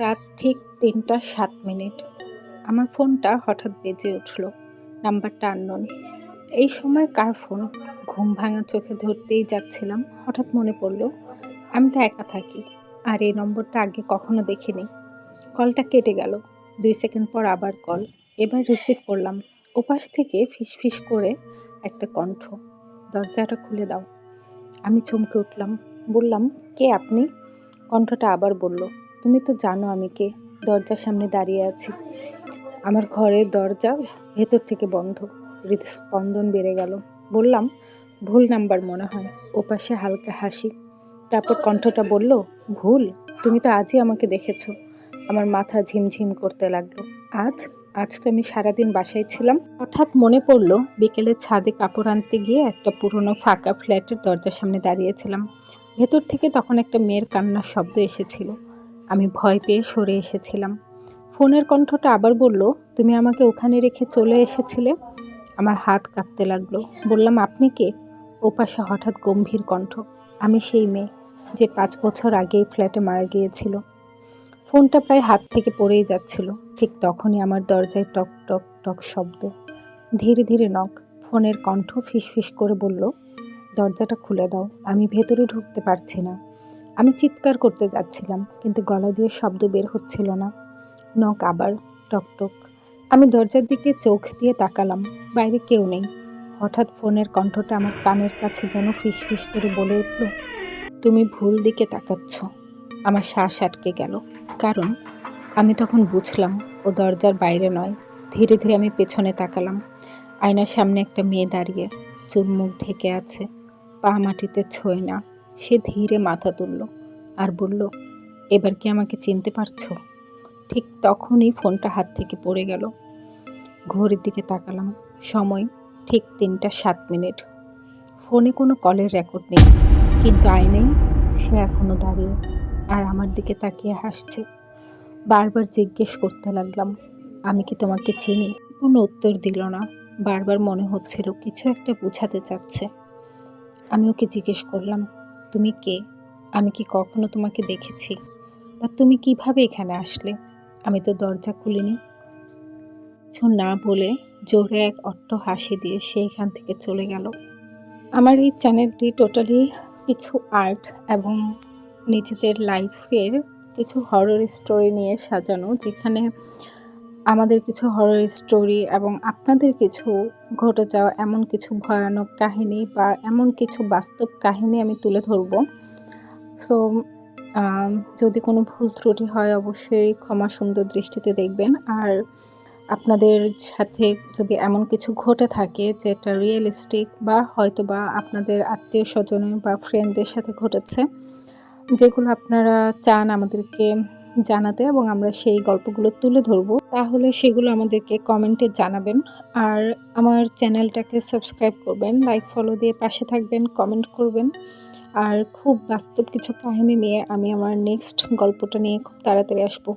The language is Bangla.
রাত ঠিক ৩টা ৭ মিনিট। আমার ফোনটা হঠাৎ বেজে উঠল। নাম্বারটা আননোন। এই সময় কার ফোন? ঘুম ভাঙা চোখে ধরতেই যাচ্ছিলাম। হঠাৎ মনে পড়ল, আমি তো একা থাকি। আর এই নম্বরটা আগে কখনো দেখিনি। কলটা কেটে গেল। ২ সেকেন্ড পর আবার কল। এবার রিসিভ করলাম। ওপাশ থেকে ফিসফিস করে একটা কণ্ঠ, দরজাটা খুলে দাও। আমি চমকে উঠলাম। বললাম, কে আপনি? কণ্ঠটা আবার বলল, তুমি তো জানো আমি কে। দরজার সামনে দাঁড়িয়ে আছি। আমার ঘরের দরজা ভেতর থেকে বন্ধ। হৃদস্পন্দন বেড়ে গেল। বললাম, ভুল নাম্বার মনে হয়। ওপাশে হালকা হাসি। তারপর কণ্ঠটা বলল, ভুল? তুমি তো আজই আমাকে দেখেছো। আমার মাথা ঝিমঝিম করতে লাগলো। আজ আজ তো আমি সারাদিন বাসায় ছিলাম। হঠাৎ মনে পড়ল, বিকেলে ছাদে কাপড় আনতে গিয়ে একটা পুরনো ফাঁকা ফ্ল্যাটের দরজার সামনে দাঁড়িয়েছিলাম। ভেতর থেকে তখন একটা মেয়ের কান্নার শব্দ এসেছিল। আমি ভয় পেয়ে সরে এসেছিলাম। ফোনের কণ্ঠটা আবার বলল, তুমি আমাকে ওখানে রেখে চলে এসেছিলে। আমার হাত কাঁপতে লাগলো। বললাম, আপনি কে? ওপাশে হঠাৎ গম্ভীর কণ্ঠ, আমি সেই মেয়ে যে ৫ বছর আগে এই ফ্ল্যাটে মারা গিয়েছিল। ফোনটা প্রায় হাত থেকে পড়েই যাচ্ছিল। ঠিক তখনই আমার দরজায় টক টক টক শব্দ। ধীরে ধীরে নখ। ফোনের কণ্ঠ ফিসফিস করে বলল, দরজাটা খুলে দাও। আমি ভেতরে ঢুকতে পারছি না। আমি চিৎকার করতে যাচ্ছিলাম, কিন্তু গলা দিয়ে শব্দ বের হচ্ছিল না। নখ আবার। টক টক। আমি দরজার দিকে চোখ দিয়ে তাকালাম। বাইরে কেউ নেই। হঠাৎ ফোনের কণ্ঠটা আমার কানের কাছে যেন ফিসফিস করে বলে উঠল, তুমি ভুল দিকে তাকাচ্ছ। আমার শ্বাস আটকে গেল। কারণ আমি তখন বুঝলাম ও দরজার বাইরে নয়। ধীরে ধীরে আমি পেছনে তাকালাম। আয়নার সামনে একটা মেয়ে দাঁড়িয়ে, চুল মুখ ঢেকে আছে, পা মাটিতে ছোঁয় না। সে ধীরে মাথা তুলল আর বলল, এবার কি আমাকে চিনতে পারছো? ঠিক তখনই ফোনটা হাত থেকে পড়ে গেল। ঘড়ির দিকে তাকালাম। সময় ঠিক ৩টা ৭ মিনিট। ফোনে কোনো কলের রেকর্ড নেই, কিন্তু আয়নায় সে এখনো দাঁড়িয়ে আর আমার দিকে তাকিয়ে হাসছে। বারবার জিজ্ঞেস করতে লাগলাম, আমি কি তোমাকে চিনি? কোনো উত্তর দিল না। বারবার মনে হচ্ছিল কিছু একটা বোঝাতে চাচ্ছে। আমি ওকে জিজ্ঞেস করলাম, তুমি কে? আমি কি কখনো তোমাকে দেখেছি? বা তুমি কিভাবে এখানে আসলে? আমি তো দরজা খুলিনি। কিছু না বলে জোরে এক অট্ট হাসি দিয়ে সে এখান থেকে চলে গেল। আমার এই চ্যানেলটি টোটালি কিছু আর্ট এবং নিজেদের লাইফের কিছু হরর স্টোরি নিয়ে সাজানো, যেখানে আমাদের কিছু হরর স্টোরি এবং আপনাদের কিছু ঘটে যাওয়া এমন কিছু ভয়ানক কাহিনী বা এমন কিছু বাস্তব কাহিনী আমি তুলে ধরব। সো যদি কোনো ভুল ত্রুটি হয় অবশ্যই ক্ষমা সুন্দর দৃষ্টিতে দেখবেন। আর আপনাদের সাথে যদি এমন কিছু ঘটে থাকে যেটা রিয়েলিস্টিক বা হয়তো বা আপনাদের আত্মীয় স্বজনের বা ফ্রেন্ডদের সাথে ঘটেছে, যেগুলো আপনারা চান আমাদেরকে জানাতে এবং আমরা সেই গল্পগুলো তুলে ধরব, তাহলে সেগুলো আমাদেরকে কমেন্টে জানাবেন। আর আমার চ্যানেলটাকে সাবস্ক্রাইব করবেন, লাইক ফলো দিয়ে পাশে থাকবেন, কমেন্ট করবেন। আর খুব বাস্তব কিছু কাহিনী নিয়ে আমি আমার নেক্সট গল্পটা নিয়ে খুব তাড়াতাড়ি আসবো।